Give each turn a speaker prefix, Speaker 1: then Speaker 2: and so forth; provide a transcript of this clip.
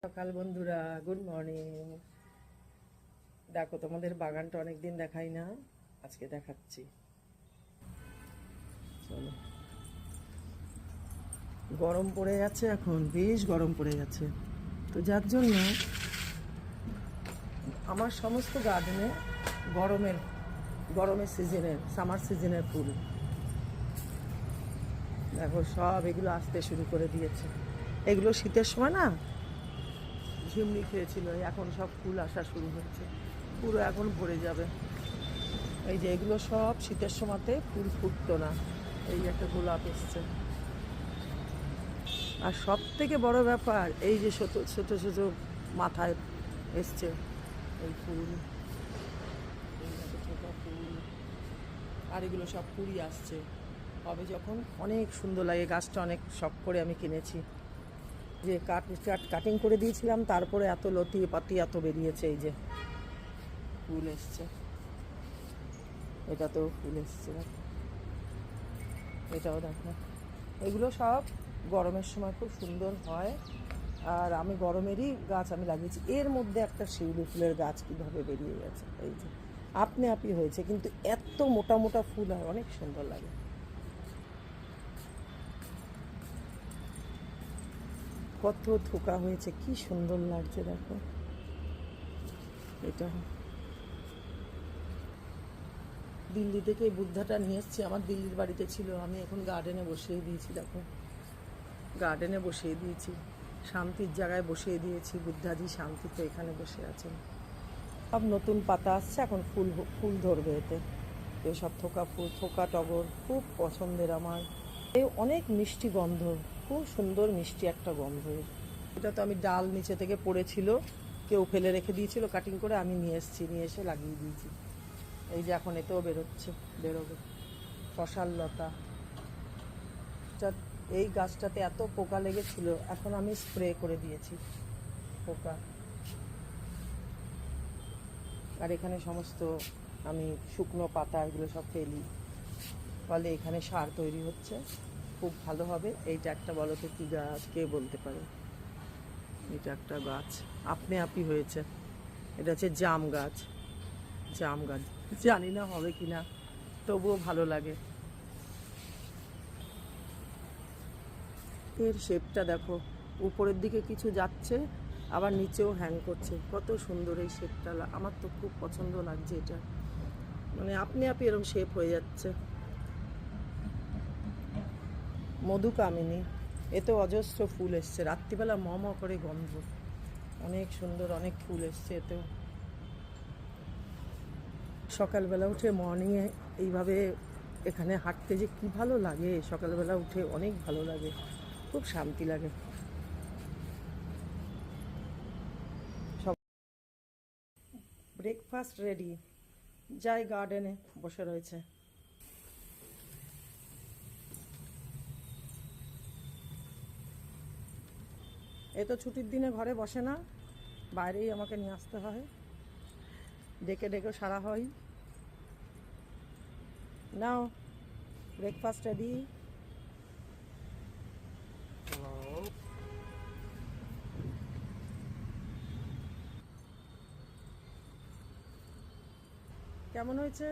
Speaker 1: সকাল বন্ধুরা, good morning. দেখো, তোমাদের বাগানটা অনেকদিন দেখাই না, আজকে দেখাচ্ছি। চলো। গরম পড়ে গেছে, এখন বেশ গরম পড়ে গেছে, তো যার জন্য আমার সমস্ত গার্ডেনে গরমের সিজনের, সামার সিজনের ফুল দেখো, সব এগুলো আসতে শুরু করে দিয়েছে। এগুলো শীতের সময় না ঝিমনি খেয়েছিল, এখন সব ফুল আসা শুরু হয়েছে, পুরো এখন ভরে যাবে। এই যে এগুলো সব শীতের সময়তে ফুল ফুটতো না, এই একটা গোলাপ এসছে। আর সব থেকে বড় ব্যাপার, এই যে ছোটো ছোটো ছোটো মাথায় এসছে এই ফুল, এই ছোটো ছোটো ফুল। আর এগুলো সব কুড়ি আসছে, হবে যখন অনেক সুন্দর লাগে। গাছটা অনেক শখ করে আমি কিনেছি, যে কাটিং করে দিয়েছিলাম, তারপরে এত লতি পাতি এত বেরিয়েছে। এই যে ফুল এসছে, এটাতেও ফুল এসছে, এটাও দেখো। এগুলো সব গরমের সময় খুব সুন্দর হয়। আর আমি গরমেরই গাছ আমি লাগিয়েছি। এর মধ্যে একটা শিউলি ফুলের গাছ কীভাবে বেরিয়ে গেছে, এই যে আপনি হয়েছে, কিন্তু এত মোটা মোটা ফুল হয়, অনেক সুন্দর লাগে। কত থোকা হয়েছে, কি সুন্দর লাগছে দেখো। এটা দিল্লি থেকে এই বুদ্ধাটা নিয়ে এসেছি, আমার দিল্লির বাড়িতে ছিল, আমি এখন গার্ডেনে বসিয়ে দিয়েছি। দেখো, গার্ডেনে বসিয়ে দিয়েছি, শান্তির জায়গায় বসিয়ে দিয়েছি। বুদ্ধাজি শান্তিতে এখানে বসে আছেন। সব নতুন পাতা আসছে, এখন ফুল ফুল ধরবে এতে। এসব থোকা ফুল, থোকা টগর খুব পছন্দের আমার। এই অনেক মিষ্টি গন্ধ, খুব সুন্দর মিষ্টি একটা গন্ধ। এটা তো আমি ডাল নিচে থেকে পড়েছিল, কেউ ফেলে রেখে দিয়েছিল কাটিং করে, আমি নিয়ে এসেছি, নিয়ে এসে লাগিয়ে দিয়েছি। এই যে এখন এতেও বেরোবে শশার লতা। এই গাছটাতে এত পোকা লেগেছিল, এখন আমি স্প্রে করে দিয়েছি পোকা। আর এখানে সমস্ত আমি শুকনো পাতা এগুলো সব ফেলি, ফলে এখানে সার তৈরি হচ্ছে, খুব ভালো হবে। এইটা একটা, বলো তো কী গাছ, কে বলতে পারে? এটা একটা গাছ আপনি হয়েছে, এটা হচ্ছে জাম গাছ। জাম গাছ, জানি না হবে কি না, তবুও ভালো লাগে। এর শেপটা দেখো, উপরের দিকে কিছু যাচ্ছে, আবার নিচেও হ্যাং করছে, কত সুন্দর এই শেপটা। আমার তো খুব পছন্দ লাগছে এটা, মানে আপনি এরকম শেপ হয়ে যাচ্ছে। মধু কামিনী, এতে অজস্র ফুল এসছে, রাত্রিবেলা ম করে গন্ধ, অনেক সুন্দর, অনেক ফুল এসছে এতেও। সকালবেলা উঠে মর্নিংয়ে এইভাবে এখানে হাঁটতে যে কী ভালো লাগে, সকালবেলা উঠে অনেক ভালো লাগে, খুব শান্তি লাগে। সব ব্রেকফাস্ট রেডি, যাই গার্ডেনে বসে রয়েছে। এ তো ছুটির দিনে ঘরে বসে না, বাইরেই আমাকে নিয়ে আসতে হয়, ডেকে ডেকে সারা হয়। নাও, ব্রেকফাস্ট রেডি। কেমন হয়েছে?